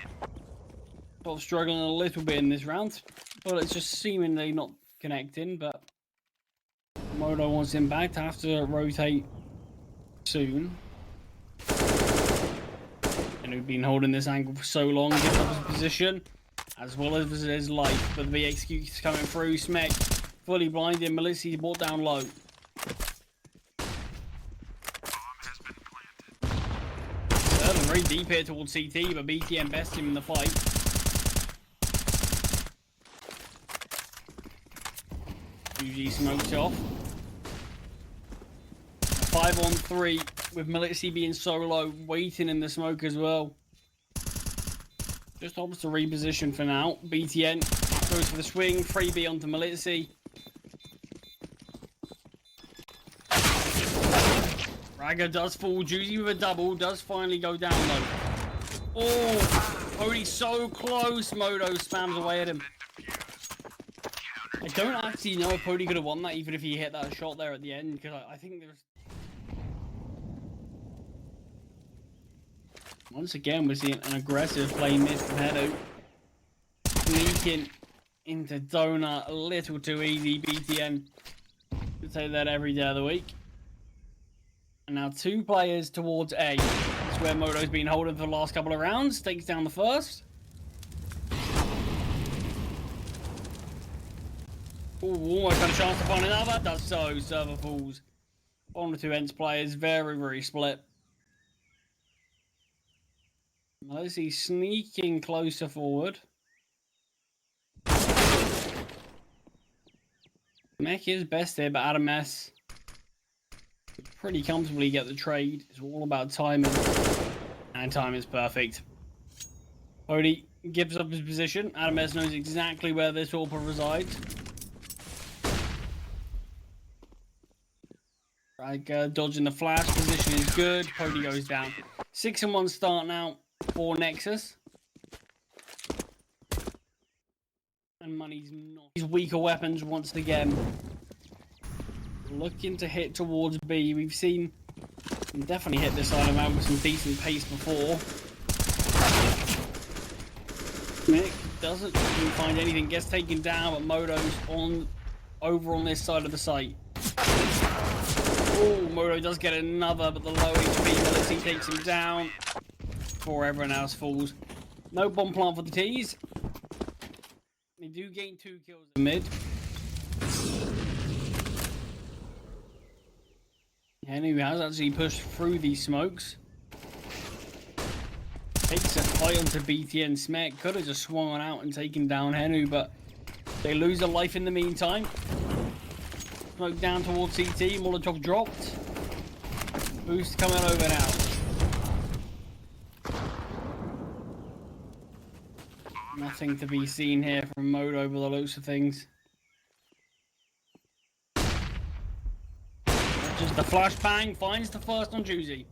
sort of struggling a little bit in this round. But it's just seemingly not connecting. But Modo wants him back to have to rotate soon. And we've been holding this angle for so long, gives up his position as well as his life. But the execute is coming through. Smek fully blinded. Melissy brought down low. Very deep here towards CT, but BTN best him in the fight. UG smokes off. 5-on-3 with Melissy being solo, waiting in the smoke as well. Just opts to reposition for now. BTN goes for the swing, 3B onto Melissy. Ragga does fall, Juicy with a double, does finally go down low. Oh, Pody so close, Modo spams away at him. I don't actually know if Pody could have won that even if he hit that shot there at the end, because I think there's... Once again, we're seeing an aggressive play mid from Hedo. Sneaking into Donut, a little too easy, BTN. We'll take that every day of the week. And now 2 players towards A. That's where Moto's been holding for the last couple of rounds. Takes down the first. Ooh, almost had a chance to find another. Does so. Server falls. One or two ENCE players. Very, very split. Malice sneaking closer forward. Mech is best here, but AdamS pretty comfortably get the trade. It's all about timing, and timing is perfect. Cody gives up his position. AdamS knows exactly where this AWP resides. Dodging the flash. Position is good. Cody goes down. 6-1 start now for Nexus. And money's not. These weaker weapons once again. Looking to hit towards B. We've seen him definitely hit this side of map with some decent pace before. Mick doesn't even find anything. Gets taken down, but Moto's over on this side of the site. Oh, Moto does get another, but the low HP Melissy takes him down before everyone else falls. No bomb plant for the T's. They do gain 2 kills in mid. Henry has actually pushed through these smokes. Takes a fight onto BTN. Smek could have just swung on out and taken down Henu, but they lose a life in the meantime. Smoke down towards CT. Molotov dropped. Boost coming over now. Nothing to be seen here from Moto by the looks of things. Just the flashbang finds the first on Juicy.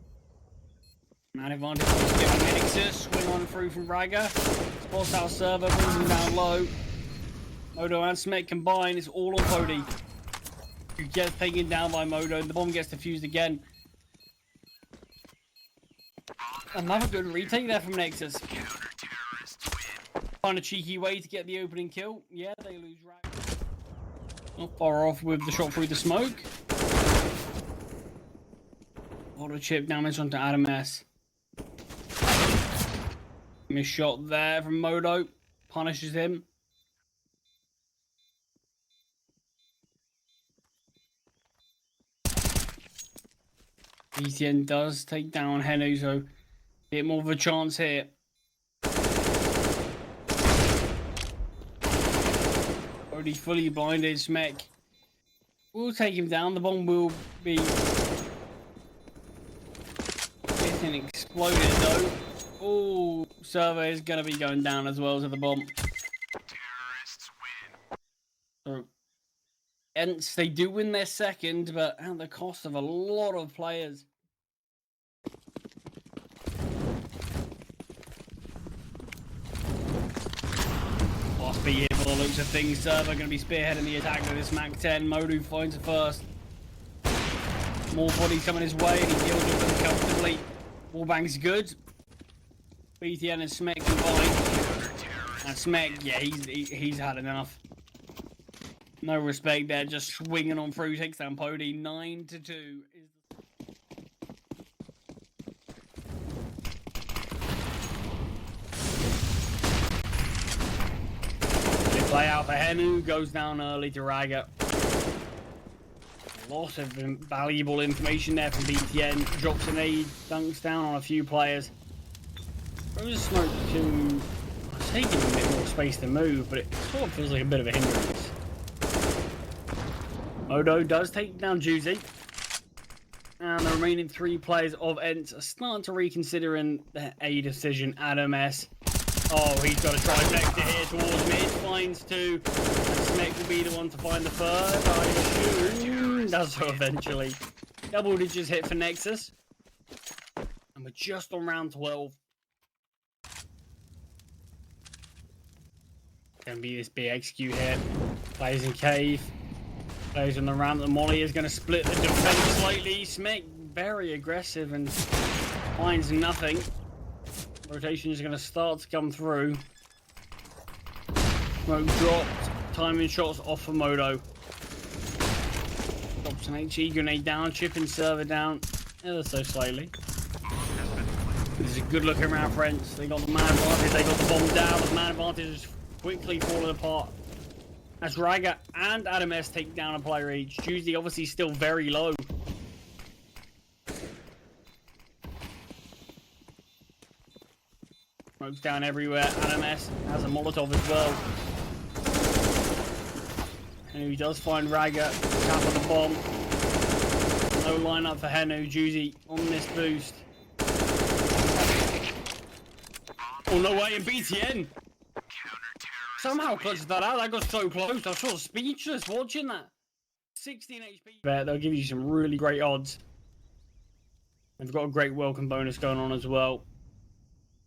Man advantage is giving Nexus. Swing on through from Raga. Spots out server, brings him down low. Moto and Smek combine. It's all on Cody. Who gets taken down by Moto. The bomb gets defused again. Another good retake there from Nexus. Find a cheeky way to get the opening kill. Yeah, they lose Raga. Not far off with the shot through the smoke. Auto chip damage onto AdamS. Missed shot there from Moto. Punishes him. BTN does take down Henu, so a bit more of a chance here. Already fully blinded. Smek will take him down. The bomb will be getting exploded though. Oh, server is going to be going down as well as the bomb. So, ENCE, they do win their second, but at the cost of a lot of players. Lost B here for the looks of things. Server going to be spearheading the attack with this Mac 10. Modu finds it first. More bodies coming his way, and he deals with them comfortably. Wallbang's good. BTN and Smek combined. And Smek, yeah, he's had enough. No respect there, just swinging on through. Takes down Pody. 9-2. They play out for Henu. Goes down early to Raga. A lot of valuable information there from BTN. Drops an aid, dunks down on a few players. Throws a smoke to... It's taking a bit more space to move, but it sort of feels like a bit of a hindrance. Modo does take down Juicy. And the remaining 3 players of ENCE are starting to reconsider in their A decision. AdamS. Oh, he's got a trifecta here towards mid. Finds 2. And Smek will be the one to find the third. I assume. Does so eventually. Double digits hit for Nexus. And we're just on round 12. Gonna be this big execute here. Plays in cave. Plays on the ramp. The molly is gonna split the defense slightly. Smek very aggressive and finds nothing. Rotation is gonna start to come through. Smoke dropped. Timing shots off for Modo. Drops an HE grenade down. Chipping server down ever so slightly. This is a good looking round, friends. They got the man advantage, they got the bomb down. The man advantage is quickly falling apart. As Raga and Adam S take down a player each. Juicy obviously still very low. Smokes down everywhere. Adam S has a Molotov as well. And he does find Raga, tap on the bomb. No lineup for Henu. Juicy on this boost. Oh no way, and BTN somehow clutched that out. That got so close. I was sort of speechless watching that. 16 HP. They'll give you some really great odds. They've got a great welcome bonus going on as well.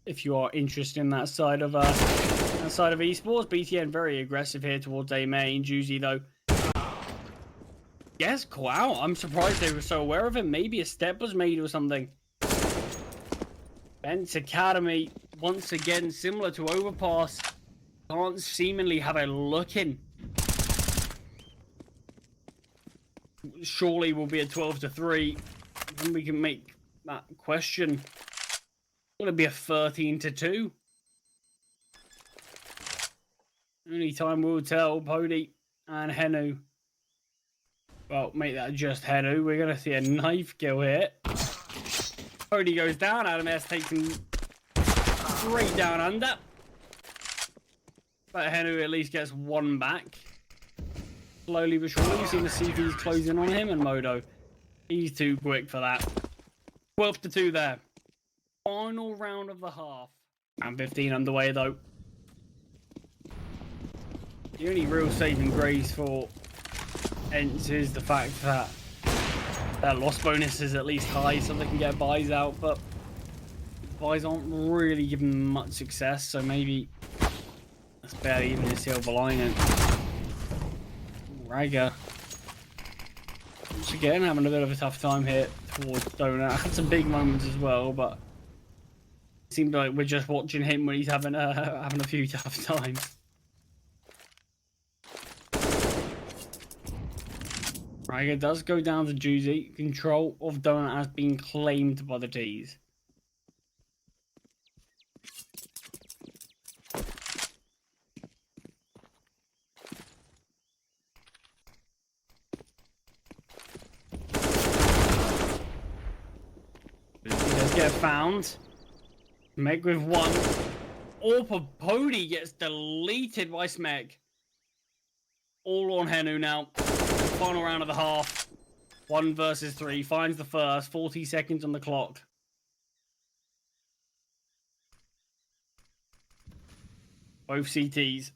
If you are interested in that side of esports, BTN very aggressive here towards A main. Juicy though. Yes, wow. I'm surprised they were so aware of him. Maybe a step was made or something. ENCE Academy, once again, similar to Overpass, can't seemingly have a look in. Surely we'll be at 12-3. Then we can make that question. Will it be a 13-2? Only time will tell. Pody and Henu. Well, make that just Henu. We're going to see a knife kill here. Pody goes down. Adam S takes him straight down under. But Henu at least gets one back. Slowly but surely, you see the CTs closing on him, and Modo, he's too quick for that. 12-2 there. Final round of the half. Round 15 underway though. The only real saving grace for ENCE is the fact that their loss bonus is at least high, so they can get buys out, but buys aren't really giving them much success, so maybe that's barely even a silver lining. Raga, once again, having a bit of a tough time here towards Donut. I had some big moments as well, but it seemed like we're just watching him when he's having a few tough times. Raga does go down to Juicy. Control of Donut has been claimed by the T's. He does get found. Meg with one. Orpa Pody gets deleted by Smeg. All on Henu now. Final round of the half. 1 versus 3. Finds the first. 40 seconds on the clock. Both CTs.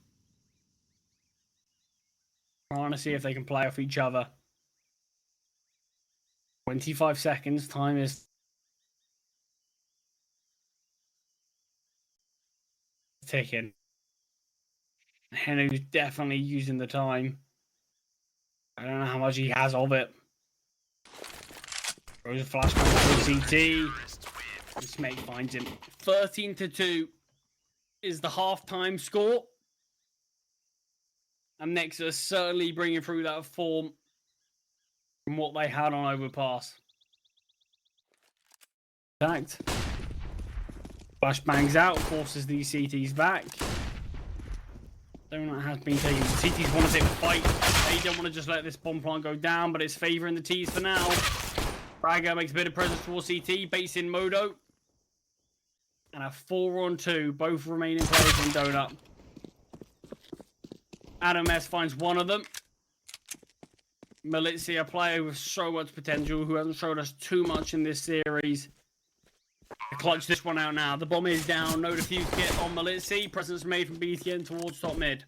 Trying to see if they can play off each other. 25 seconds. Time is ticking. Henu's definitely using the time. I don't know how much he has of it. Throws a flashbang to CT. And Smeg finds him. 13-2 is the halftime score. And Nexus certainly bringing through that form from what they had on Overpass. Fact. Flashbangs out, forces these CTs back. Donut has been taken. The CTs want to take the fight. They don't want to just let this bomb plant go down, but it's favouring the T's for now. Raga makes a bit of presence towards CT, baits in Modo. And a 4-on-2, both remaining players in Donut. Adam S finds one of them. Militsi, a player with so much potential, who hasn't showed us too much in this series. Clutch this one out now. The bomb is down. No defuse kit on Militsi. Presence made from BTN towards top mid.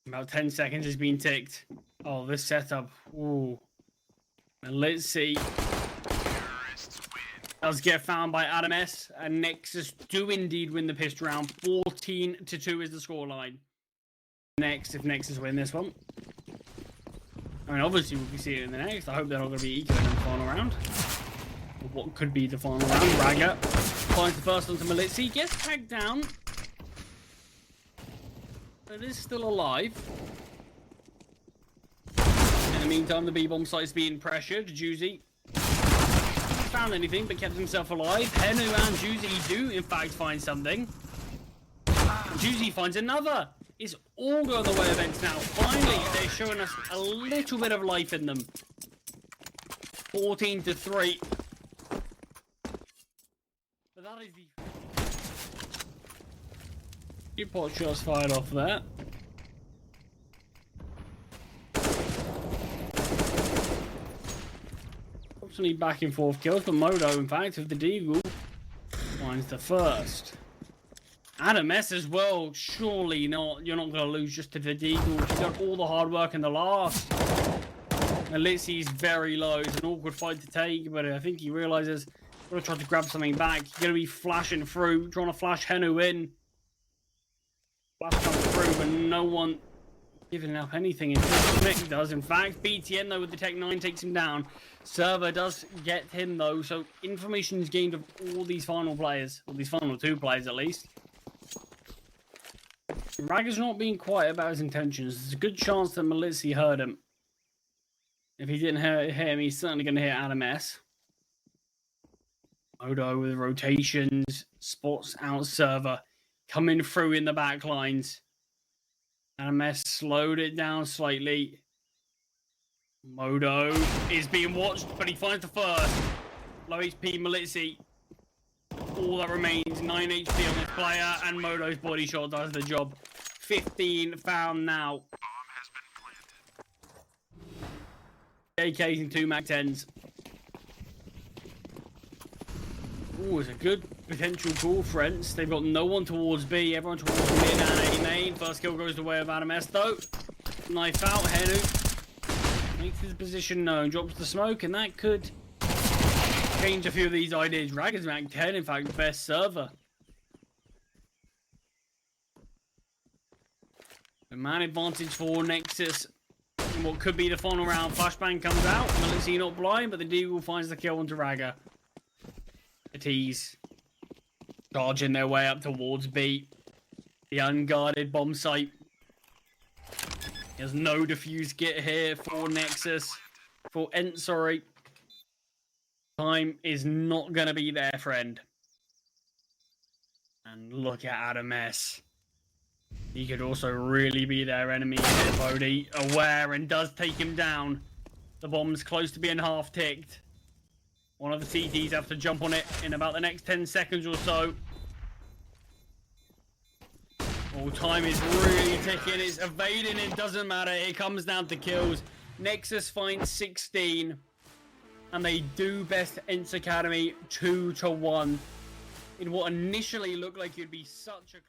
About 10 seconds has been ticked. Oh, this setup. Ooh. Militsi does get found by Adam S. And Nexus do indeed win the pissed round. 14-2 is the scoreline. Next, if Nexus win this one. I mean, obviously we'll be seeing it in the next. I hope they're not going to be equal in the final round. Or what could be the final round. Raga finds the first one to Militsi. Gets tagged down. But it is still alive. And meantime, the B-bomb site is being pressured. Juicy found anything, but kept himself alive. Henu and Juicy do, in fact, find something. Juicy finds another. It's all going the way of ENCE now. Finally, they're showing us a little bit of life in them. 14-3. But that is the... Few pot shots fired off there. Constantly back and forth kills, but Modo, in fact, with the Deagle, finds the first. EwenClips as well, surely not. You're not going to lose just to the Deagle. She's done all the hard work in the last. Melitzi's very low. It's an awkward fight to take, but I think he realizes he's going to try to grab something back. He's going to be flashing through, trying to flash Henu in. Flash comes through, but no one giving up anything until Nick does. In fact, BTN, though, with the Tech 9 takes him down. Server does get him, though, so information is gained of all these final players, or these final two players at least. Ragger's not being quiet about his intentions. There's a good chance that Melitzi heard him. If he didn't hear him, he's certainly going to hear EwenClips. Modo with rotations, spots out Server, coming through in the back lines. EwenClips slowed it down slightly. Modo is being watched, but he finds the first. Low HP Melitzi. All that remains, 9 HP on this player, and Modo's body shot does the job. 15 found now. AKs and 2 MAC-10s. Ooh, it's a good potential call for ENCE. They've got no one towards B, everyone towards mid and A main. First kill goes the way of EwenClips though. Knife out, Henu makes his position known, drops the smoke, and that could change a few of these ideas. Ragger's MAC-10, in fact, best server. The man advantage for Nexus in what could be the final round. Flashbang comes out. Melitzi not blind, but the Deagle finds the kill onto Ragger. The T's charging their way up towards B. The unguarded bomb site. There's no defuse kit here for Nexus. For ENCE, sorry. Time is not going to be their friend. And look at EwenClips. He could also really be their enemy here, Bodhi. Aware and does take him down. The bomb's close to being half ticked. One of the CTs have to jump on it in about the next 10 seconds or so. Oh, time is really ticking. It's evading. It doesn't matter. It comes down to kills. Nexus finds 16. And they do best ENCE Academy 2-1. In what initially looked like it'd be such a...